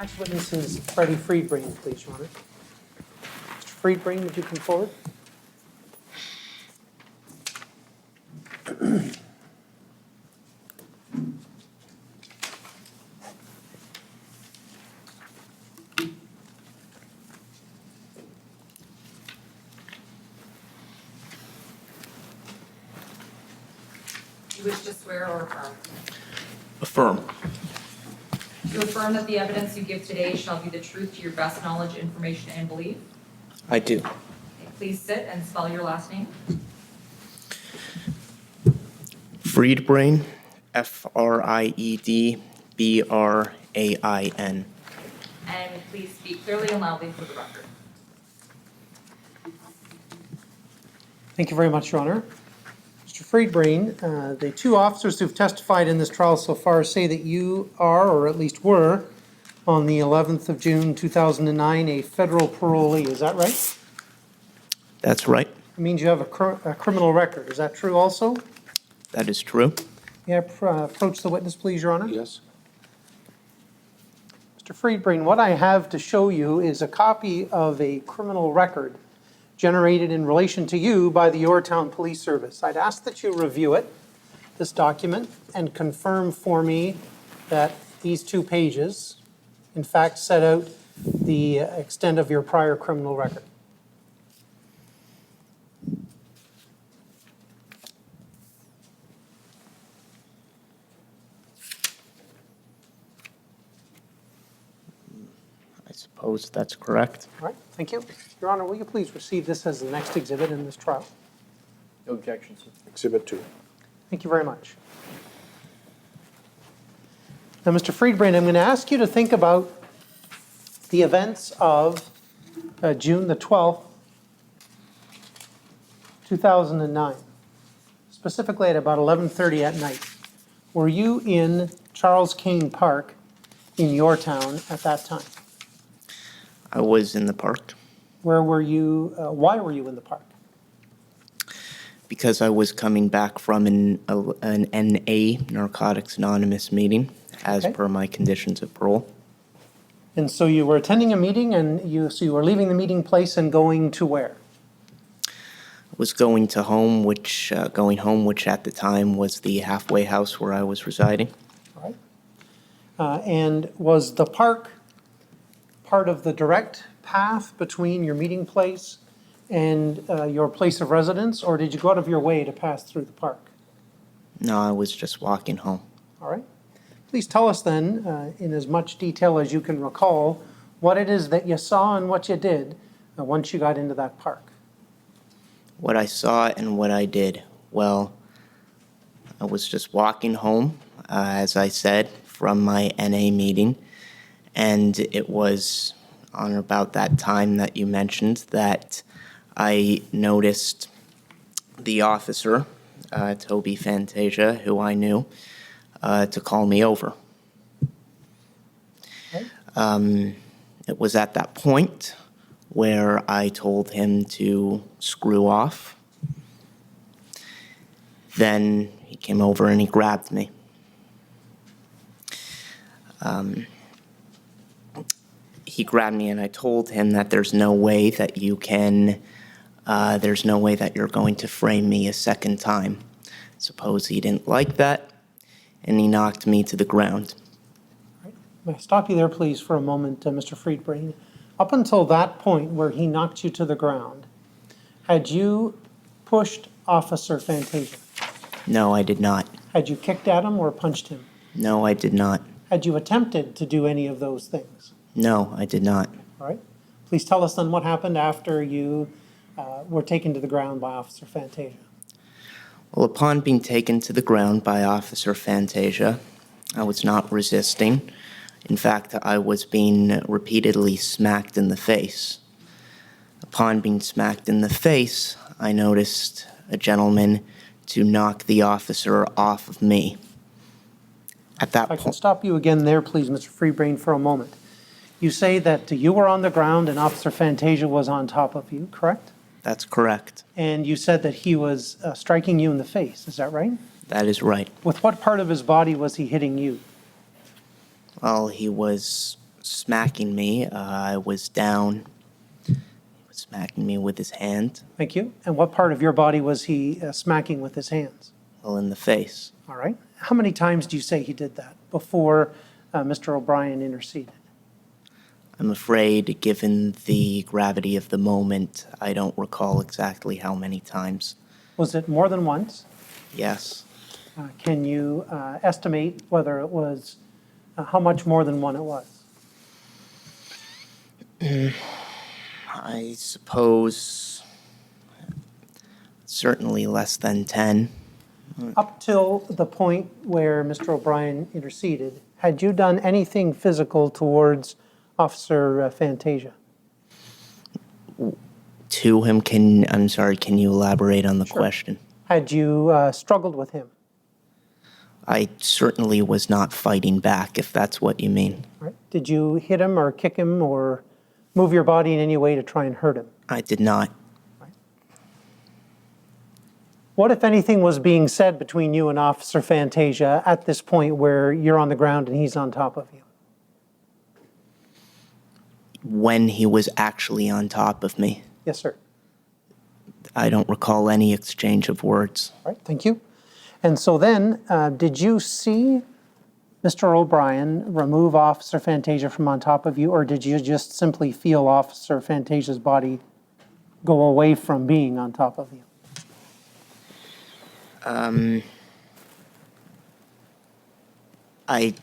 Next witness is Freddie Friedbrain, please, Your Honor. Mr. Friedbrain, would you come forward? You wish to swear or affirm? Affirm. You affirm that the evidence you give today shall be the truth to your best knowledge, information, and belief? I do. Okay, please sit and spell your last name. Friedbrain, F-R-I-E-D-B-R-A-I-N. And please speak clearly and loudly for the record. Thank you very much, Your Honor. Mr. Friedbrain, the two officers who've testified in this trial so far say that you are, or at least were, on the 11th of June 2009, a federal parolee. Is that right? That's right. It means you have a criminal record. Is that true also? That is true. May I approach the witness, please, Your Honor? Yes. Mr. Friedbrain, what I have to show you is a copy of a criminal record generated in relation to you by the Yorktown Police Service. I'd ask that you review it, this document, and confirm for me that these 2 pages, in fact, set out the extent of your prior criminal record. I suppose that's correct. All right, thank you. Your Honor, will you please receive this as the next exhibit in this trial? No objections. Exhibit 2. Thank you very much. Now, Mr. Friedbrain, I'm going to ask you to think about the events of June the 12th, 2009, specifically at about 11:30 at night. Were you in Charles Kane Park in Yorktown at that time? I was in the park Where were you, why were you in the park? because I was coming back from an NA, Narcotics Anonymous meeting, as Okay. per my conditions of parole. And so you were attending a meeting and you were leaving the meeting place and going to where? I was going home, which at the time was the halfway house where I was residing. All right. And was the park part of the direct path between your meeting place and your place of residence, or did you go out of your way to pass through the park? No, I was just walking home. All right. Please tell us then, in as much detail as you can recall, what it is that you saw and what you did once you got into that park. What I saw and what I did. Well, I was just walking home, as I said, from my NA meeting, and it was on about that time that you mentioned that I noticed the officer, Toby Fantasia, who I knew, to call me over. Okay. It was at that point where I told him to screw off. Then he came over and he grabbed me. He grabbed me and I told him that there's no way that you're going to frame me a second time. Suppose he didn't like that and he knocked me to the ground. May I stop you there, please, for a moment, Mr. Friedbrain? Up until that point where he knocked you to the ground, had you pushed Officer Fantasia? No, I did not. Had you kicked at him or punched him? No, I did not. Had you attempted to do any of those things? No, I did not. All right. Please tell us then what happened after you were taken to the ground by Officer Fantasia. Well, upon being taken to the ground by Officer Fantasia, I was not resisting. In fact, I was being repeatedly smacked in the face. Upon being smacked in the face, I noticed a gentleman to knock the officer off of me. At that If I can point, stop you again there, please, Mr. Friedbrain, for a moment. You say that you were on the ground and Officer Fantasia was on top of you, correct? that's correct. And you said that he was striking you in the face, is that right? That is right. With what part of his body was he hitting you? Well, he was smacking me. I was down. He was smacking me with his hand, Thank you. And what part of your body was he smacking with his hands? well, in the face. All right. How many times do you say he did that before Mr. O'Brien interceded? I'm afraid, given the gravity of the moment, I don't recall exactly how many times. Was it more than once? Yes, Can you estimate whether it was, how much more than one it was? I suppose certainly less than 10. Up till the point where Mr. O'Brien interceded, had you done anything physical towards Officer Fantasia? To him, I'm sorry, can you elaborate on the question? Had you struggled with him? I certainly was not fighting back, if that's what you mean. Right. Did you hit him or kick him or move your body in any way to try and hurt him? I did not. What, if anything, was being said between you and Officer Fantasia at this point where you're on the ground and he's on top of you? When he was actually on top of me, Yes, sir. I don't recall any exchange of words. All right, thank you. And so then, did you see Mr. O'Brien remove Officer Fantasia from on top of you, or did you just simply feel Officer Fantasia's body go away from being on top of you? I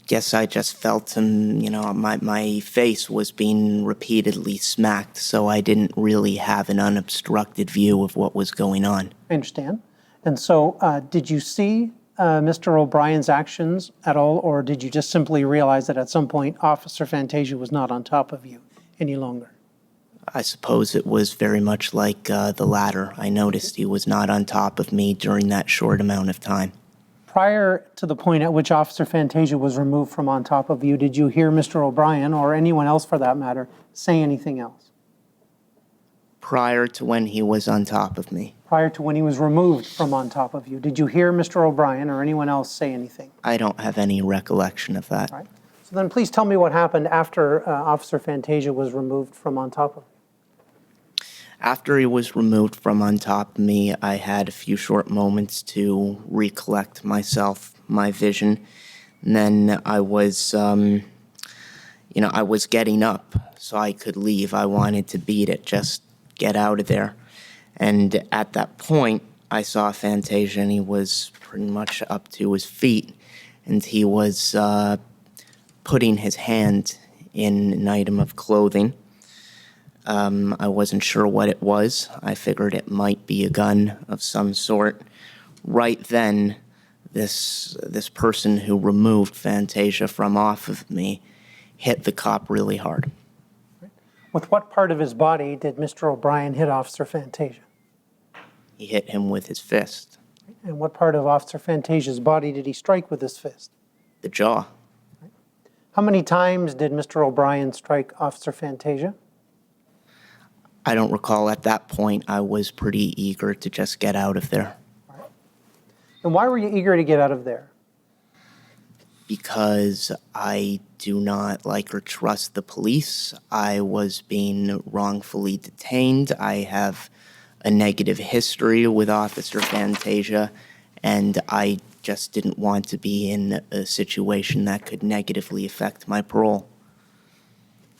guess I just felt him, my face was being repeatedly smacked, so I didn't really have an unobstructed view of what was going on. I understand. And so, did you see Mr. O'Brien's actions at all, or did you just simply realize that at some point Officer Fantasia was not on top of you any longer? I suppose it was very much like the latter. I noticed he was not on top of me during that short amount of time. Prior to the point at which Officer Fantasia was removed from on top of you, did you hear Mr. O'Brien, or anyone else for that matter, say anything else? Prior to when he was on top of me, Prior to when he was removed from on top of you, did you hear Mr. O'Brien or anyone else say anything? I don't have any recollection of that. All right. So then please tell me what happened after Officer Fantasia was removed from on top of you. After he was removed from on top of me, I had a few short moments to recollect myself, my vision. And then I was, I was getting up so I could leave. I wanted to beat it, just get out of there. And at that point, I saw Fantasia, and he was pretty much up to his feet. And he was putting his hand in an item of clothing. I wasn't sure what it was. I figured it might be a gun of some sort. Right then, this person who removed Fantasia from off of me hit the cop really hard. With what part of his body did Mr. O'Brien hit Officer Fantasia? He hit him with his fist, And what part of Officer Fantasia's body did he strike with his fist? the jaw. How many times did Mr. O'Brien strike Officer Fantasia? I don't recall. At that point, I was pretty eager to just get out of there And why were you eager to get out of there? because I do not like or trust the police. I was being wrongfully detained. I have a negative history with Officer Fantasia, and I just didn't want to be in a situation that could negatively affect my parole.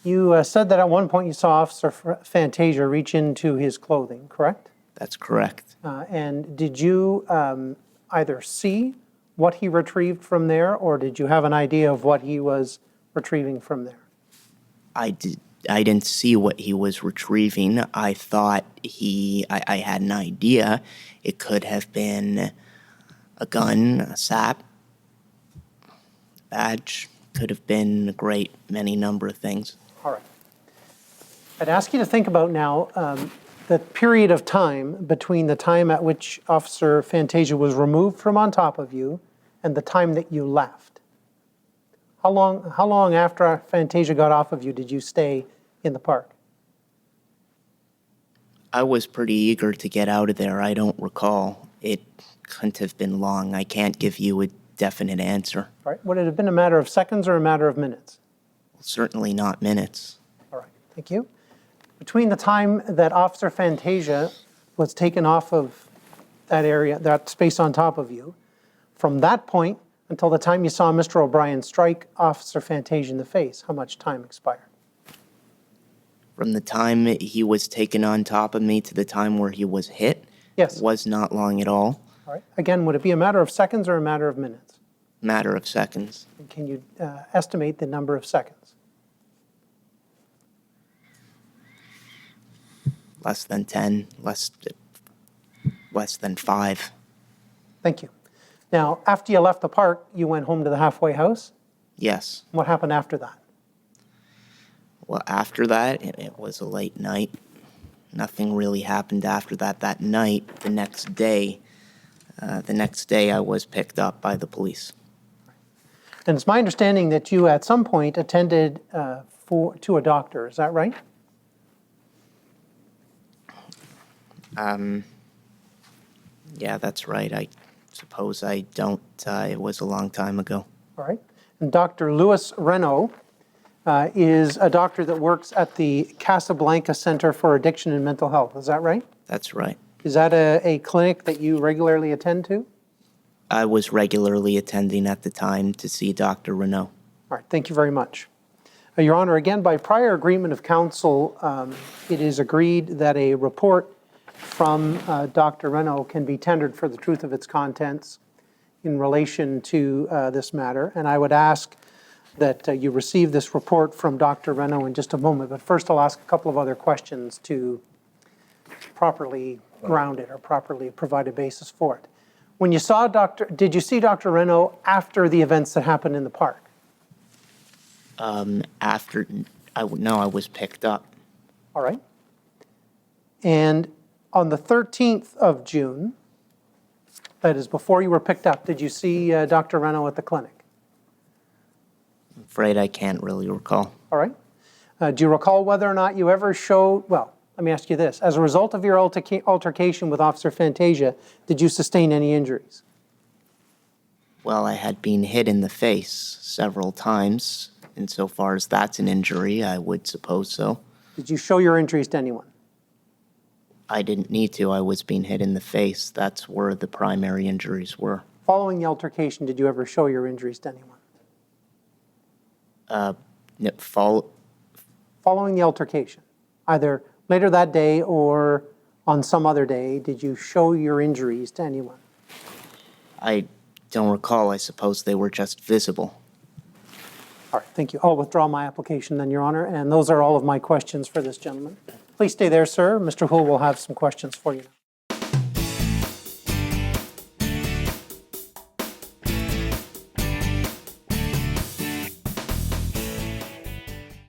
You said that at one point you saw Officer Fantasia reach into his clothing, correct? That's correct. And did you either see what he retrieved from there, or did you have an idea of what he was retrieving from there? I didn't see what he was retrieving. I thought I had an idea. It could have been a gun, a sap, badge, could have been a great many number of things. All right. I'd ask you to think about now the period of time between the time at which Officer Fantasia was removed from on top of you and the time that you left. How long after Fantasia got off of you did you stay in the park? I was pretty eager to get out of there. I don't recall. It couldn't have been long. I can't give you a definite answer. All right. Would it have been a matter of seconds or a matter of minutes? Certainly not minutes. All right, thank you. Between the time that Officer Fantasia was taken off of that area, that space on top of you, from that point until the time you saw Mr. O'Brien strike Officer Fantasia in the face, how much time expired? From the time he was taken on top of me to the time where he was hit Yes. was not long at all. All right. Again, would it be a matter of seconds or a matter of minutes? Matter of seconds. And can you estimate the number of seconds? Less than 10, less than 5. Thank you. Now, after you left the park, you went home to the halfway house. Yes. What happened after that? Well, after that, it was a late night. Nothing really happened after that. That night, the next day, I was picked up by the police. And it's my understanding that you at some point attended to a doctor. Is that right? Yeah, that's right. I suppose I don't. It was a long time ago. All right. And Dr. Louis Renault is a doctor that works at the Casablanca Center for Addiction and Mental Health. Is that right? That's right. Is that a clinic that you regularly attend to? I was regularly attending at the time to see Dr. Renault. All right. Thank you very much. Your Honor, again, by prior agreement of counsel, it is agreed that a report from Dr. Renault can be tendered for the truth of its contents in relation to this matter. And I would ask that you receive this report from Dr. Renault in just a moment. But first, I'll ask a couple of other questions to properly ground it or properly provide a basis for it. When you saw did you see Dr. Renault after the events that happened in the park? No, I was picked up. All right. And on the 13th of June, that is before you were picked up, did you see Dr. Renault at the clinic? I'm afraid I can't really recall. All right. Do you recall whether or not you ever showed, well, let me ask you this. As a result of your altercation with Officer Fantasia, did you sustain any injuries? Well, I had been hit in the face several times. Insofar as that's an injury, I would suppose so. Did you show your injuries to anyone? I didn't need to. I was being hit in the face. That's where the primary injuries were. Following the altercation, did you ever show your injuries to anyone? Following the altercation, either later that day or on some other day, did you show your injuries to anyone? I don't recall. I suppose they were just visible. All right, thank you. I'll withdraw my application then, Your Honor, and those are all of my questions for this gentleman. Please stay there, sir. Mr. Hull will have some questions for you now.